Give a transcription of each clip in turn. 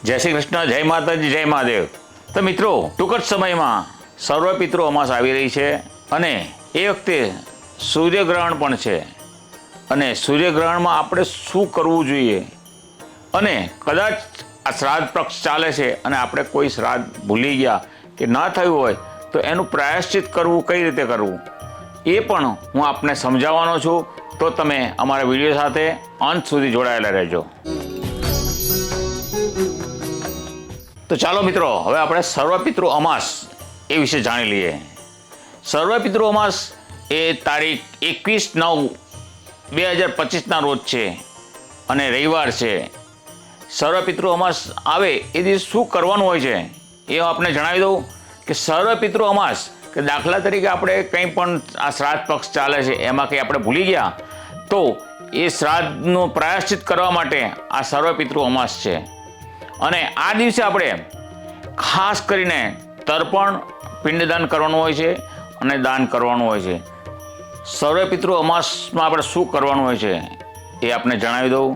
જય શ્રી કૃષ્ણ, જય માતાજી, જય મહાદેવ। તો મિત્રો, ટૂંક જ સમયમાં સર્વપિતૃ અમાસ આવી રહી છે અને એ વખતે સૂર્યગ્રહણ પણ છે અને સૂર્યગ્રહણમાં આપણે શું કરવું જોઈએ અને કદાચ આ શ્રાદ્ધ પક્ષ ચાલે છે અને આપણે કોઈ શ્રાદ્ધ ભૂલી ગયા કે ન થયું હોય તો એનું પ્રાયશ્ચિત કરવું કઈ રીતે કરવું એ પણ હું આપને સમજાવવાનો છું। તો તમે અમારા વિડીયો સાથે અંત સુધી જોડાયેલા રહેજો। તો ચાલો મિત્રો, હવે આપણે સર્વપિતૃ અમાસ એ વિશે જાણી લઈએ। સર્વપિતૃ અમાસ એ તારીખ 21/9/2025ના રોજ છે અને રવિવાર છે। સર્વપિતૃ અમાસ આવે એ દિવસ શું કરવાનું હોય છે એ આપને જણાવી દઉં કે સર્વપિતૃ અમાસ કે દાખલા તરીકે આપણે કંઈ પણ આ શ્રાદ્ધ પક્ષ ચાલે છે એમાં કંઈ આપણે ભૂલી ગયા તો એ શ્રાદ્ધનું પ્રાયશ્ચિત કરવા માટે આ સર્વપિતૃ અમાસ છે। અને આ દિવસે આપણે ખાસ કરીને તર્પણ પિંડદાન કરવાનું હોય છે અને દાન કરવાનું હોય છે। સર્વપિતૃ અમાસમાં આપણે શું કરવાનું હોય છે એ આપને જણાવી દઉં।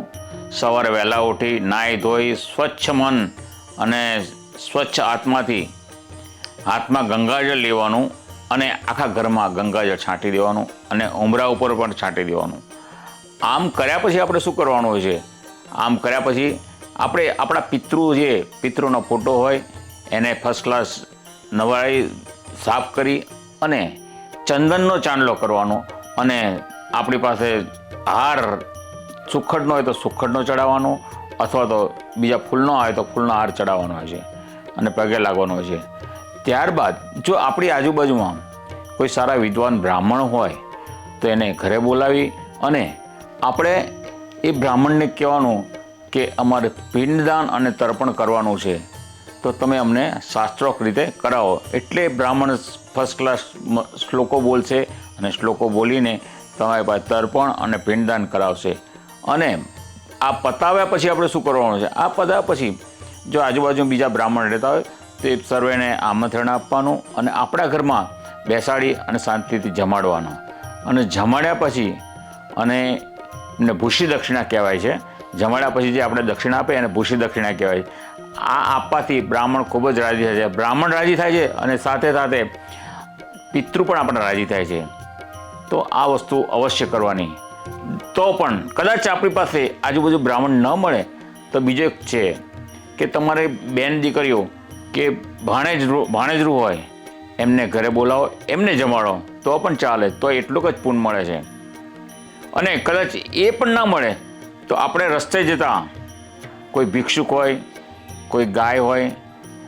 સવારે વહેલા ઉઠી નાહી ધોઈ સ્વચ્છ મન અને સ્વચ્છ આત્માથી હાથમાં ગંગાજળ લેવાનું અને આખા ઘરમાં ગંગાજળ છાંટી દેવાનું અને ઉંબરા ઉપર પણ છાંટી દેવાનું। આમ કર્યા પછી આપણે શું કરવાનું હોય છે? આમ કર્યા પછી આપણે આપણા પિતૃનો ફોટો હોય એને ફર્સ્ટ ક્લાસ નવાઈ સાફ કરી અને ચંદનનો ચાંદલો કરવાનો અને આપણી પાસે હાર સુખડનો હોય તો સુખડનો ચડાવવાનો અથવા તો બીજા ફૂલનો હોય તો ફૂલનો હાર ચડાવવાનો હોય છે અને પગે લાગવાનો હોય છે। ત્યારબાદ જો આપણી આજુબાજુમાં કોઈ સારા વિદ્વાન બ્રાહ્મણ હોય તો એને ઘરે બોલાવી અને આપણે એ બ્રાહ્મણને કહેવાનું કે અમારે પિંડદાન અને તર્પણ કરવાનું છે તો તમે અમને શાસ્ત્રોક્ત રીતે કરાવો। એટલે બ્રાહ્મણ ફર્સ્ટ ક્લાસ શ્લોકો બોલશે અને શ્લોકો બોલીને તમારી પાસે તર્પણ અને પિંડદાન કરાવશે। અને આ પતાવ્યા પછી આપણે શું કરવાનું છે? આ પતાવ્યા પછી જો આજુબાજુ બીજા બ્રાહ્મણ રહેતા હોય તો એ સર્વેને આમંત્રણ આપવાનું અને આપણા ઘરમાં બેસાડી અને શાંતિથી જમાડવાનો અને જમાડ્યા પછી અને એમને ભૂષી દક્ષિણા કહેવાય છે। જમાડ્યા પછી જે આપણે દક્ષિણા આપે એને ભૂષી દક્ષિણા કહેવાય। આ આપવાથી બ્રાહ્મણ ખૂબ જ રાજી થાય છે। બ્રાહ્મણ રાજી થાય છે અને સાથે સાથે પિતૃ પણ આપણા રાજી થાય છે। તો આ વસ્તુ અવશ્ય કરવાની। તો પણ કદાચ આપણી પાસે આજુબાજુ બ્રાહ્મણ ન મળે તો બીજો એક છે કે તમારે બેન દીકરીઓ કે ભાણેજરું હોય એમને ઘરે બોલાવો, એમને જમાડો તો પણ ચાલે, તો એટલું જ પુણ્ય મળે છે। અને કદાચ એ પણ ના મળે તો આપણે રસ્તે જતા કોઈ ભિક્ષુક હોય, કોઈ ગાય હોય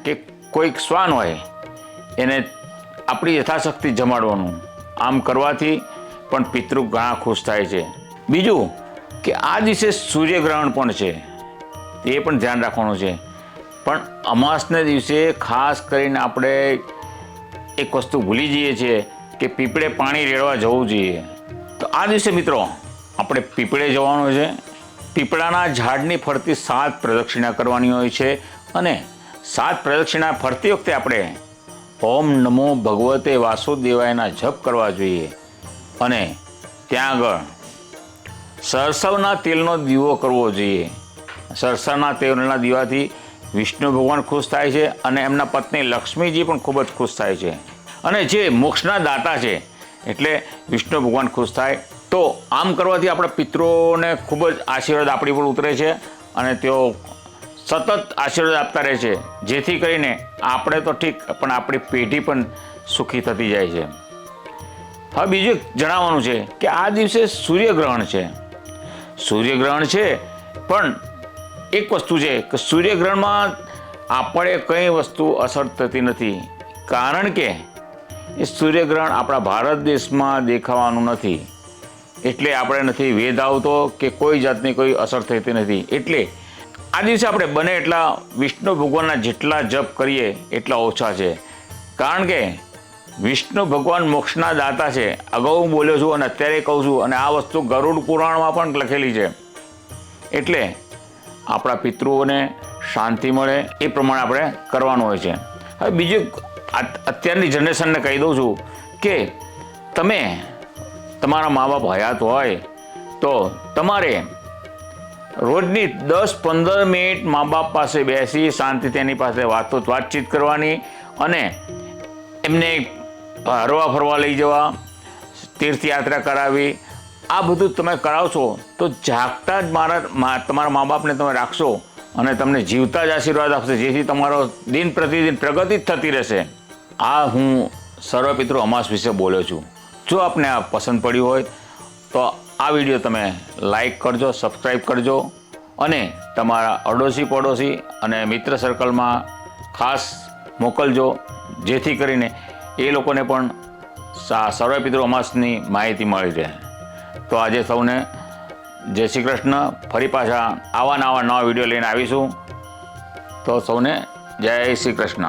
કે કોઈ શ્વાન હોય એને આપણી યથાશક્તિ જમાડવાનું। આમ કરવાથી પણ પિતૃ ઘણા ખુશ થાય છે। બીજું કે આ દિવસે સૂર્યગ્રહણ પણ છે, એ પણ ધ્યાન રાખવાનું છે। પણ અમાસને દિવસે ખાસ કરીને આપણે એક વસ્તુ ભૂલી જઈએ છીએ કે પીપળે પાણી રેડવા જવું જોઈએ। તો આ દિવસે મિત્રો આપણે પીપળે જવાનું છે। પીપળાના ઝાડની ફરતી 7 પ્રદક્ષિણા કરવાની હોય છે અને 7 પ્રદક્ષિણા ફરતી વખતે આપણે ઓમ નમો ભગવતે વાસુદેવાયના જપ કરવા જોઈએ અને ત્યાં આગળ સરસવના તેલનો દીવો કરવો જોઈએ। સરસવના તેલના દીવાથી વિષ્ણુ ભગવાન ખુશ થાય છે અને એમના પત્ની લક્ષ્મીજી પણ ખૂબ જ ખુશ થાય છે અને જે મોક્ષના દાતા છે એટલે વિષ્ણુ ભગવાન ખુશ થાય। તો આમ કરવાથી આપણા પિતૃઓને ખૂબ જ આશીર્વાદ આપણી પર ઉતરે છે અને તેઓ સતત આશીર્વાદ આપતા રહે છે, જેથી કરીને આપણે તો ઠીક પણ આપણી પેઢી પણ સુખી થતી જાય છે। હવે બીજું જણાવવાનું છે કે આ દિવસે સૂર્યગ્રહણ છે। સૂર્યગ્રહણ છે પણ એક વસ્તુ છે કે સૂર્યગ્રહણમાં આપણે કંઈ વસ્તુ અસર થતી નથી, કારણ કે એ સૂર્યગ્રહણ આપણા ભારત દેશમાં દેખાવાનું નથી, એટલે આપણે નથી વેદ આવતો કે કોઈ જાતની કોઈ અસર થતી નથી। એટલે આ દિવસે આપણે બને એટલા વિષ્ણુ ભગવાનના જેટલા જપ કરીએ એટલા ઓછા છે, કારણ કે વિષ્ણુ ભગવાન મોક્ષના દાતા છે। અગાઉ હું બોલ્યો છું અને અત્યારે કહું છું અને આ વસ્તુ ગરુડ પુરાણમાં પણ લખેલી છે। એટલે આપણા પિતૃઓને શાંતિ મળે એ પ્રમાણે આપણે કરવાનું હોય છે। હવે બીજું અત્યારની જનરેશનને કહી દઉં છું કે તમે તમારા મા બાપ હયાત હોય તો તમારે રોજની 10-15 મિનિટ મા બાપ પાસે બેસી શાંતિથી એની પાસે વાતચીત કરવાની અને એમને હરવા ફરવા લઈ જવા, તીર્થયાત્રા કરાવી, આ બધું તમે કરાવશો તો જાગતા જ તમારા મા બાપને તમે રાખશો અને તમને જીવતા જ આશીર્વાદ આપશે, જેથી તમારો દિન પ્રતિદિન પ્રગતિ જ થતી રહેશે. આ હું સર્વપિતૃ અમાસ વિશે બોલ્યો છું. જો આપને આ પસંદ પડ્યું હોય તો આ વિડીયો તમે લાઈક કરજો, સબસ્ક્રાઈબ કરજો અને તમારા અડોશી પડોશી અને મિત્ર સર્કલમાં ખાસ મોકલજો, જેથી કરીને એ લોકોને પણ સર્વપિતૃ અમાસની માહિતી મળી રહે. તો આજે સૌને જય શ્રી કૃષ્ણ. ફરી પાછા આવા નવા વિડીયો લઈને આવીશું. તો સૌને જય શ્રી કૃષ્ણ.